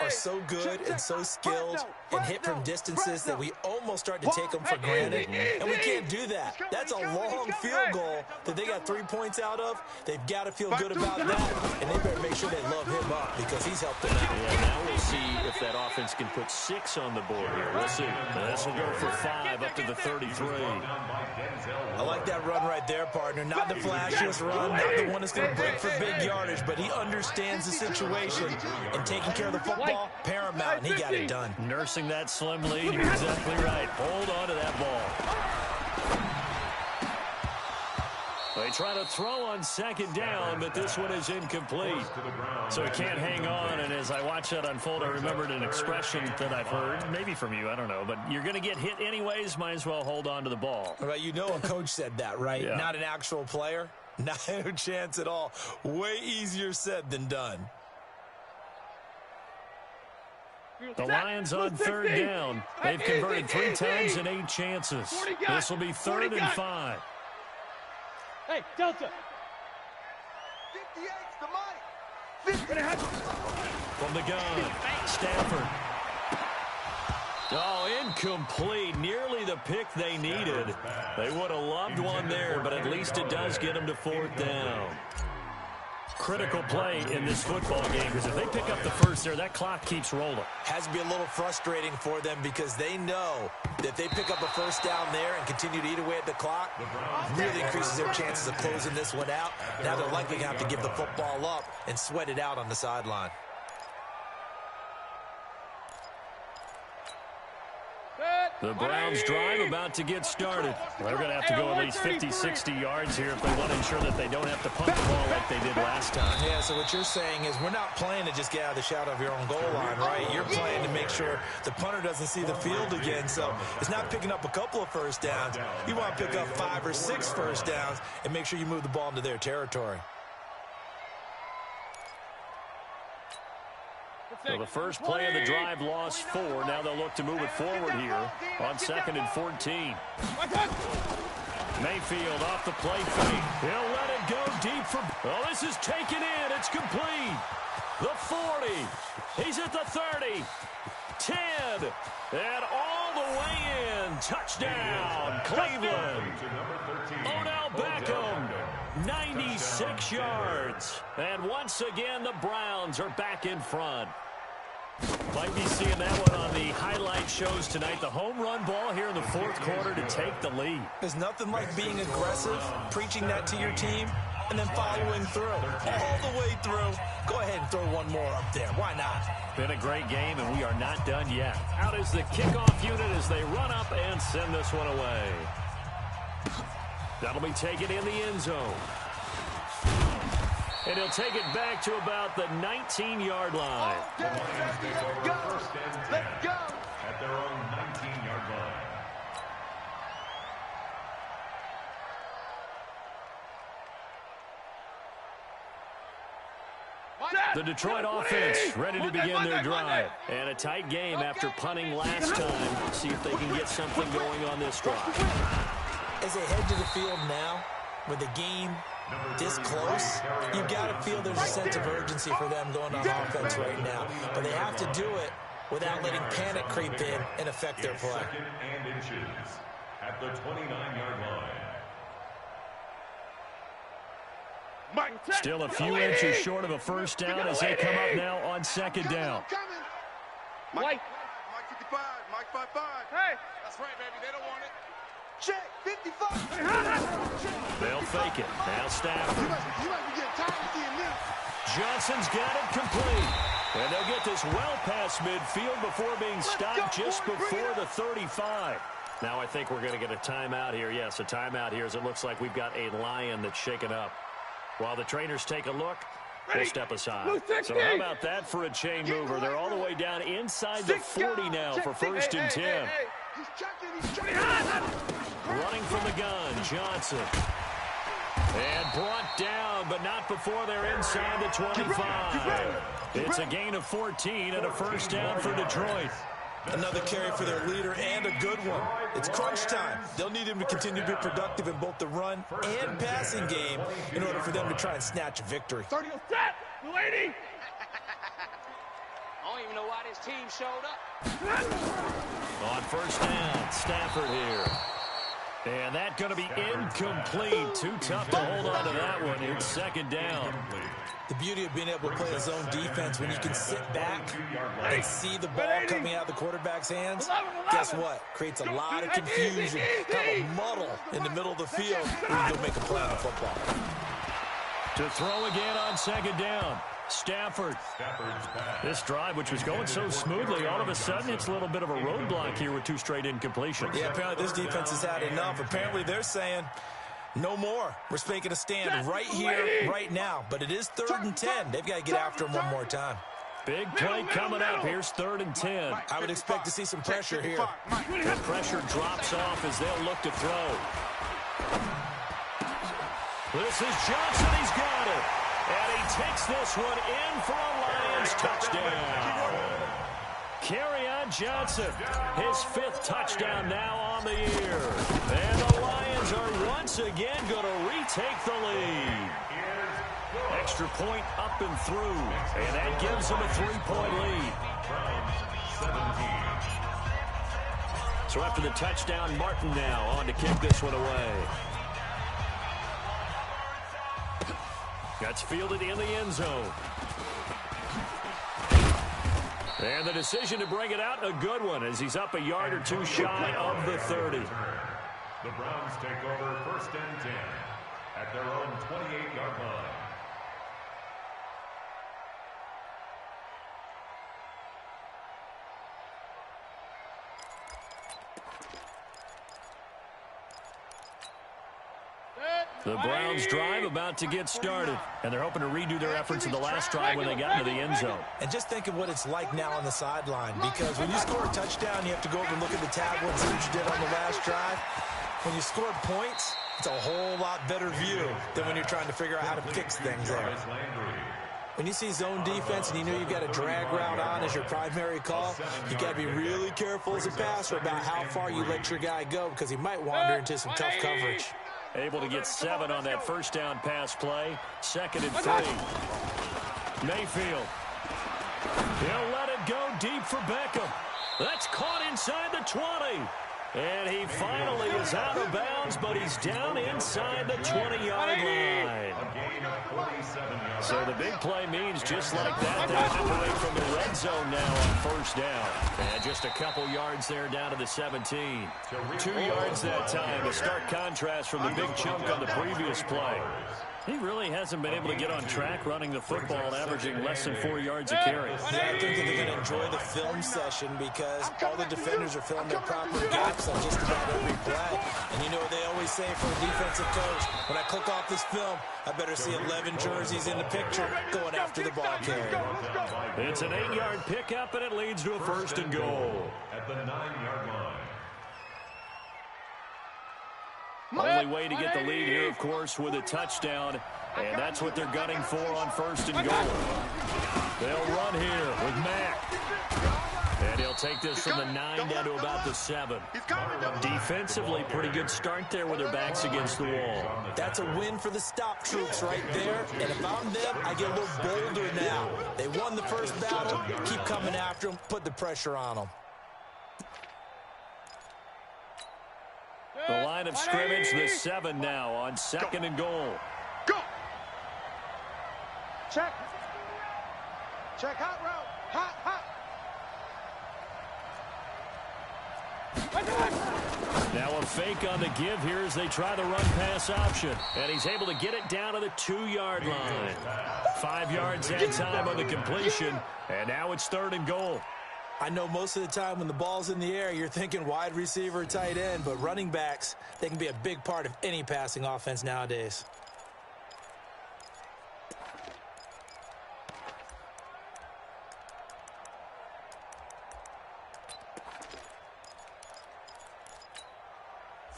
are so good and so skilled and hit from distances that we almost start to take them for granted, and we can't do that. That's a long field goal that they got 3 points out of. They've got to feel good about that, and they better make sure they love him up because he's helped them out. Yeah, now we'll see if that offense can put 6 on the board here. We'll see. This will go for 5 up to the 33. I like that run right there, partner. Not the flashiest run, not the one that's going to break for big yardage, but he understands the situation, and taking care of the football, paramount, and he got it done. Nursing that slim lead, you're exactly right. Hold on to that ball. They try to throw on second down, but this one is incomplete. So he can't hang on, and as I watch that unfold, I remembered an expression that I've heard, maybe from you, I don't know, but you're going to get hit anyways, might as well hold on to the ball. Right, you know a coach said that, right? Yeah. Not an actual player? Not a chance at all. Way easier said than done. The Lions on third down. They've converted 3 times in 8 chances. This will be 3rd and 5. Hey, Delta. 58's the mic. From the gun, Stafford. Oh, incomplete. Nearly the pick they needed. They would have loved one there, but at least it does get them to 4th down. Critical play in this football game because if they pick up the first there, that clock keeps rolling. Has to be a little frustrating for them because they know that they pick up a first down there and continue to eat away at the clock, really increases their chances of closing this one out. Now they're likely going to have to give the football up and sweat it out on the sideline. The Browns drive about to get started. They're going to have to go at least 50, 60 yards here if they want to ensure that they don't have to punt the ball like they did last time. Yeah, so what you're saying is we're not playing to just get out of the shadow of your own goal line, right? You're playing to make sure the punter doesn't see the field again. So it's not picking up a couple of first downs. You want to pick up 5 or 6 first downs and make sure you move the ball into their territory. So the first play of the drive lost 4. Now they'll look to move it forward here on 2nd and 14. Mayfield off the play fake. He'll let it go deep for... Oh, this is taken in. It's complete. The 40. He's at the 30. 10. And all the way in. Touchdown, Cleveland. Odell Beckham. 96 yards. And once again, the Browns are back in front. Might be seeing that one on the highlight shows tonight. The home run ball here in the 4th quarter to take the lead. There's nothing like being aggressive, preaching that to your team, and then following through. All the way through. Go ahead and throw one more up there. Why not? Been a great game, and we are not done yet. Out is the kickoff unit as they run up and send this one away. That'll be taken in the end zone. And he'll take it back to about the 19-yard line. Let's go. Let's go. At their own 19-yard line. The Detroit offense ready to begin their drive. And a tight game after punting last time. See if they can get something going on this drive. As they head to the field now, with the game this close, you've got to feel there's a sense of urgency for them going on offense right now. But they have to do it without letting panic creep in and affect their play. 2nd and inches at the 29-yard line. Still a few inches short of a first down as they come up now on 2nd down. Mike 55, Mike 55. Hey, that's right, baby. They don't want it. Check 55. They'll fake it. Now Stafford. You must be getting tired of seeing this. Johnson's got it complete. And they'll get this well past midfield before being stopped just before the 35. Now I think we're going to get a timeout here. Yes, a timeout here as it looks like we've got a lion that's shaken up. While the trainers take a look, we'll step aside. So how about that for a chain mover? They're all the way down inside the 40 now for 1st and 10. He's checking. Running from the gun, Johnson. And brought down, but not before they're inside the 25. It's a gain of 14 and a first down for Detroit. Another carry for their leader and a good one. It's crunch time. They'll need him to continue to be productive in both the run and passing game in order for them to try and snatch a victory. 30 set, lady. I don't even know why this team showed up. On first down, Stafford here. And that's going to be incomplete. Too tough to hold on to that one. It's second down. The beauty of being able to play his own defense when you can sit back and see the ball coming out of the quarterback's hands, guess what? Creates a lot of confusion, kind of a muddle in the middle of the field where you go make a play on the football. To throw again on second down. Stafford. This drive, which was going so smoothly, all of a sudden it's a little bit of a roadblock here with 2 straight incompletions. Yeah, apparently this defense has had enough. Apparently they're saying, no more. We're making a stand right here, right now. But it is 3rd and 10. They've got to get after him one more time. Big play coming up. Here's 3rd and 10. I would expect to see some pressure here. The pressure drops off as they'll look to throw. This is Johnson. He's got it. And he takes this one in for a Lions touchdown. Kerryon Johnson, his 5th touchdown now on the year. And the Lions are once again going to retake the lead. Extra point up and through. And that gives them a 3-point lead. So after the touchdown, Martin now on to kick this one away. Gets fielded in the end zone. And the decision to bring it out, a good one, as he's up a yard or 2 shy of the 30. The Browns take over 1st and 10 at their own 28-yard line. The Browns drive about to get started, and they're hoping to redo their efforts in the last drive when they got into the end zone. And just think of what it's like now on the sideline, because when you score a touchdown, you have to go over and look at the tablet and see what you did on the last drive. When you scored points, it's a whole lot better view than when you're trying to figure out how to fix things there. When you see zone defense and you know you've got a drag route on as your primary call, you got to be really careful as a passer about how far you let your guy go, because he might wander into some tough coverage. Able to get 7 on that first down pass play. 2nd and 3. Mayfield. He'll let it go deep for Beckham. That's caught inside the 20. And he finally is out of bounds, but he's down inside the 20-yard line. So the big play means just like that, they'll operate from the red zone now on first down. And just a couple yards there down to the 17. 2 yards that time, a stark contrast from the big chunk on the previous play. He really hasn't been able to get on track running the football, averaging less than 4 yards a carry. Yeah, I think that they're going to enjoy the film session because all the defenders are filling their proper gaps on just about every play. And you know what they always say for a defensive coach, when I click off this film, I better see 11 jerseys in the picture going after the ball carrier. It's an 8-yard pickup, and it leads to a 1st and goal. At the 9-yard line. Only way to get the lead here, of course, with a touchdown, and that's what they're gunning for on 1st and goal. They'll run here with Mack. And he'll take this from the 9 down to about the 7. Defensively, pretty good start there with their backs against the wall. That's a win for the stop troops right there. And if I'm them, I get a little bolder now. They won the first battle. Keep coming after them. Put the pressure on them. The line of scrimmage, the 7 now on 2nd and goal. Go. Check. Check. Hot route. Hot, hot. Now a fake on the give here as they try the run-pass option. And he's able to get it down to the 2-yard line. 5 yards that time on the completion. And now it's 3rd and goal. I know most of the time when the ball's in the air, you're thinking wide receiver, tight end, but running backs, they can be a big part of any passing offense nowadays.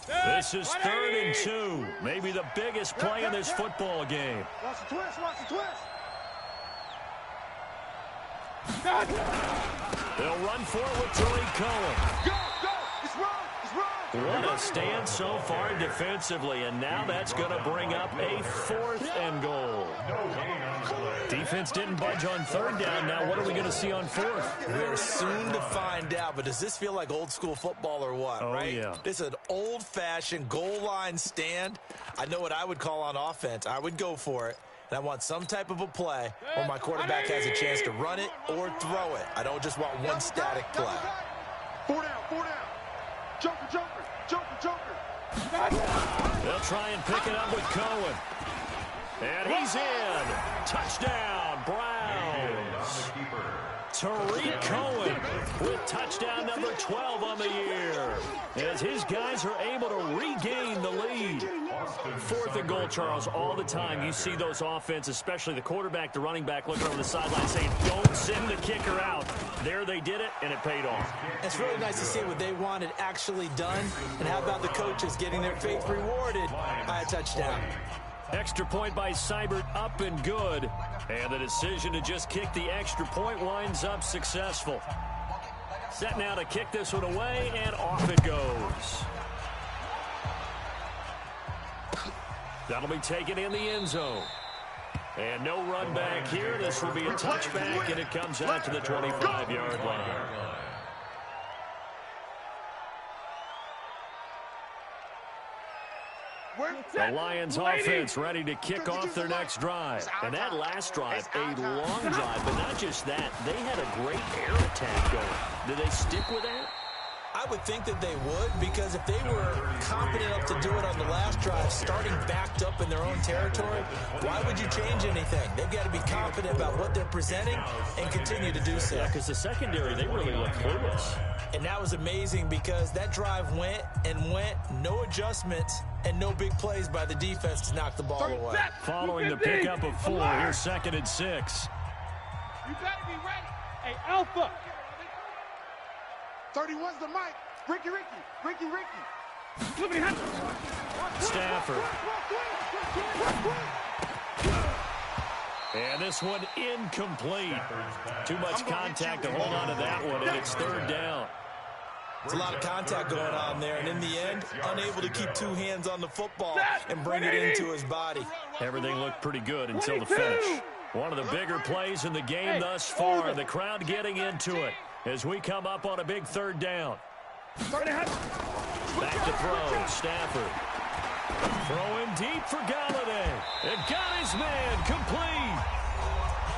This is 3rd and 2. Maybe the biggest play in this football game. Watch the twist. Watch the twist. They'll run for it with Tariq Cohen. Go, go. It's wrong. It's wrong. What a stand so far defensively, and now that's going to bring up a 4th and goal. Defense didn't budge on 3rd down. Now what are we going to see on 4th? We're soon to find out, but does this feel like old school football or what, right? Yeah. This is an old-fashioned goal line stand. I know what I would call on offense. I would go for it. And I want some type of a play where my quarterback has a chance to run it or throw it. I don't just want one static play. 4 down, 4 down. Joker, Joker, Joker, Joker. They'll try and pick it up with Cohen. And he's in. Touchdown, Browns. Tariq Cohen with touchdown number 12 on the year, as his guys are able to regain the lead. 4th and goal, Charles. All the time you see those offenses, especially the quarterback, the running back, looking over the sideline saying, don't send the kicker out. There they did it, and it paid off. It's really nice to see what they wanted actually done. And how about the coaches getting their faith rewarded by a touchdown? Extra point by Seibert, up and good. And the decision to just kick the extra point winds up successful. Set now to kick this one away, and off it goes. That'll be taken in the end zone. And no run back here. This will be a touchback, and it comes out to the 25-yard line. The Lions offense ready to kick off their next drive. And that last drive, a long drive, but not just that. They had a great air attack going. Did they stick with that? I would think that they would, because if they were confident enough to do it on the last drive, starting backed up in their own territory, why would you change anything? They've got to be confident about what they're presenting and continue to do so. Yeah, because the secondary, they really look clueless. And that was amazing, because that drive went and went, no adjustments, and no big plays by the defense to knock the ball away. Following the pickup of 4, here's 2nd and 6. You better be ready. Hey, Alpha. 31's the mic. Ricky. Stafford. And this one incomplete. Too much contact to hold on to that one, and it's 3rd down. There's a lot of contact going on there, and in the end, unable to keep 2 hands on the football and bring it into his body. Everything looked pretty good until the finish. One of the bigger plays in the game thus far. The crowd getting into it as we come up on a big 3rd down. Back to throw, Stafford. Throwing deep for Galladay. And got his man complete.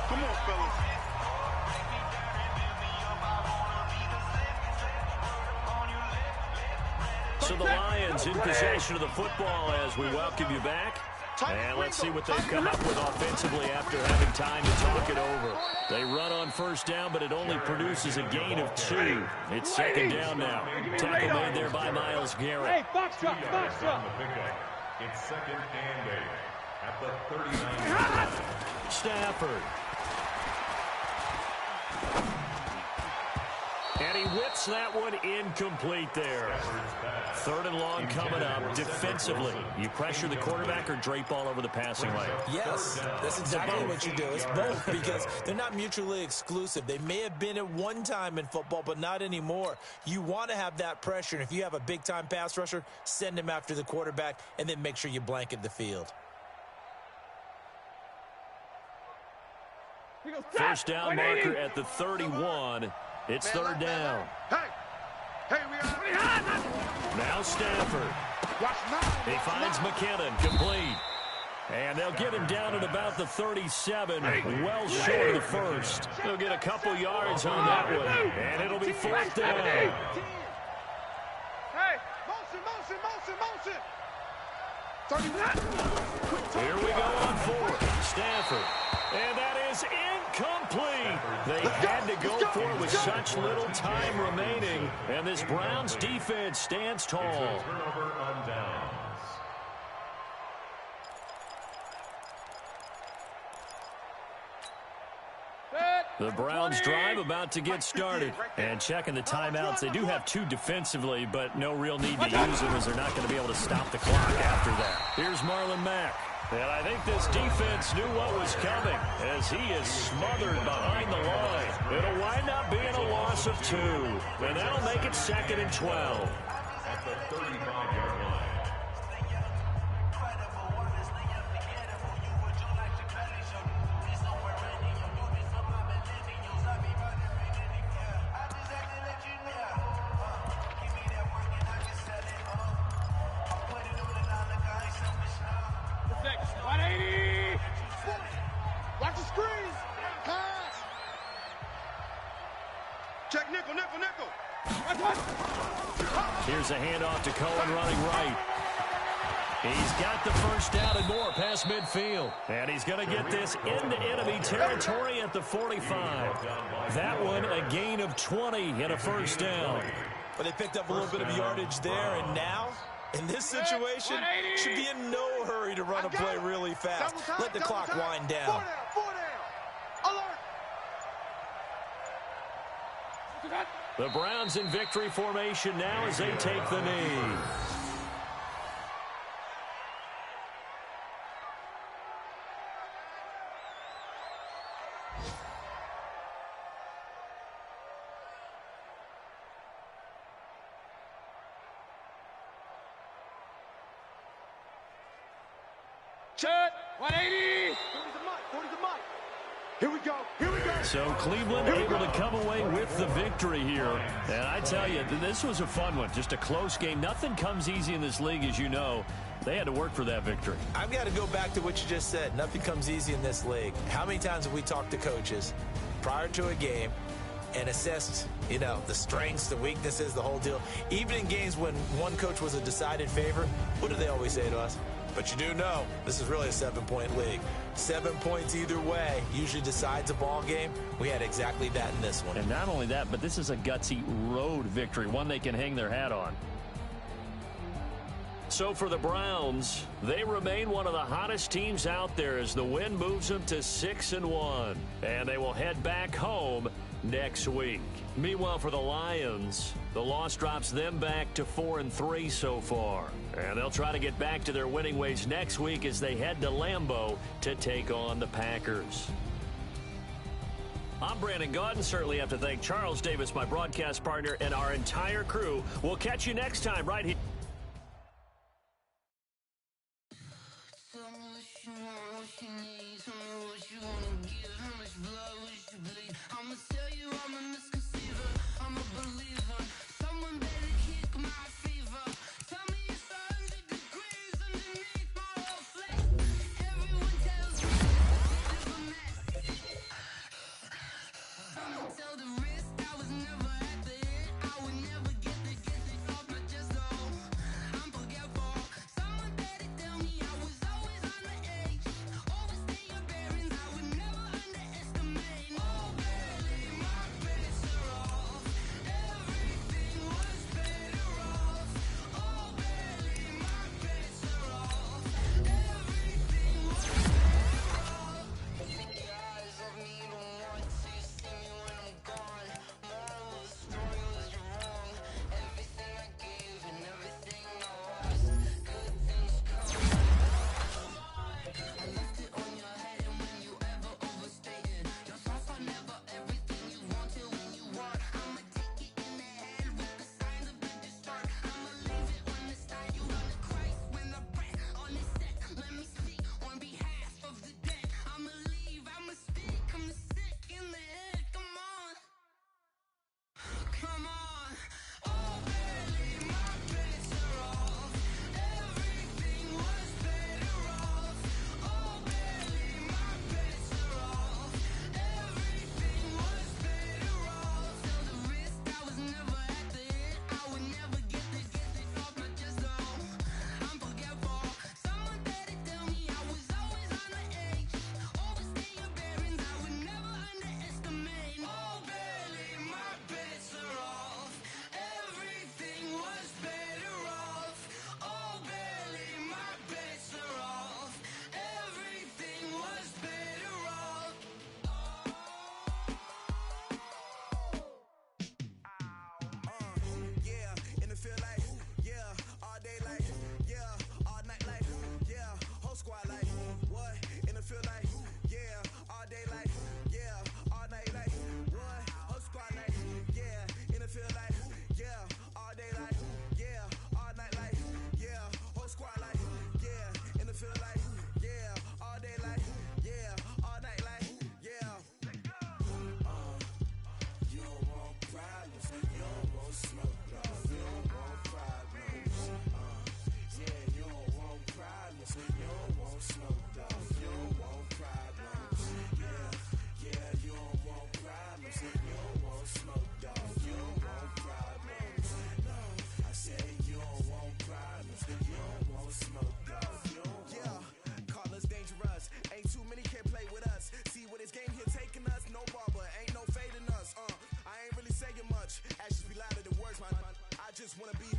Come on, fellas. So the Lions in possession of the football as we welcome you back. And let's see what they've come up with offensively after having time to talk it over. They run on 1st down, but it only produces a gain of 2. It's 2nd down now. Tackle made there by Myles Garrett. Hey, box truck. It's 2nd and 8 at the 39. Stafford. And he whips that one incomplete there. 3rd and long coming up. Defensively, you pressure the quarterback or drape all over the passing lane? Yes, that's exactly what you do. It's both, because they're not mutually exclusive. They may have been at one time in football, but not anymore. You want to have that pressure, and if you have a big-time pass rusher, send him after the quarterback, and then make sure you blanket the field. 1st down marker at the 31. It's 3rd down. Hey, we are. Now Stafford. He finds McKinnon, complete. And they'll get him down at about the 37, well short of the 1st. They'll get a couple yards on that one, and it'll be 4th down. Hey, motion. 31. Here we go on 4th. Stafford. And that is incomplete. They had to go for it with such little time remaining. And this Browns defense stands tall. Turnover on downs. The Browns drive about to get started. And checking the timeouts. They do have 2 defensively, but no real need to use them as they're not going to be able to stop the clock after that. Here's Marlon Mack. And I think this defense knew what was coming as he is smothered behind the line. It'll wind up being a loss of 2. And that'll make it 2nd and 12. at the 35-yard line. Watch the screens. Pass. Check nickel, nickel, nickel. Here's a handoff to Cohen running right. He's got the first down and more past midfield. And he's going to get this into enemy territory at the 45. That one a gain of 20 and a first down. But they picked up a little bit of yardage there, and now, in this situation, should be in no hurry to run a play really fast. Let the clock wind down. 4 down. Alert. The Browns in victory formation now as they take the knee. Check. 180. 40 the mic. Here we go. So Cleveland able to come away with the victory here. And I tell you, this was a fun one. Just a close game. Nothing comes easy in this league, as you know. They had to work for that victory. I've got to go back to what you just said. Nothing comes easy in this league. How many times have we talked to coaches prior to a game and assessed, the strengths, the weaknesses, the whole deal? Even in games when one coach was a decided favorite, what do they always say to us? But you do know this is really a 7-point league. 7 points either way usually decides a ball game. We had exactly that in this one. And not only that, but this is a gutsy road victory, one they can hang their hat on. So for the Browns, they remain one of the hottest teams out there as the win moves them to 6-1. And they will head back home next week. Meanwhile, for the Lions, the loss drops them back to 4-3 so far. And they'll try to get back to their winning ways next week as they head to Lambeau to take on the Packers. I'm Brandon Gaudin. Certainly have to thank Charles Davis, my broadcast partner, and our entire crew. We'll catch you next time right here.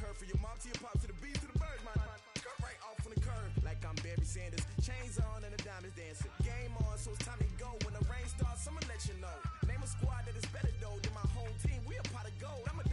heard from your mom to your pops to the beat to the birds, man. Cut right off on the curve, like I'm Barry Sanders. Chains on and the diamonds dancing. Game on, so it's time to go. When the rain starts, I'ma let you know. Name a squad that is better though than my home team. We a pot of gold. I'm a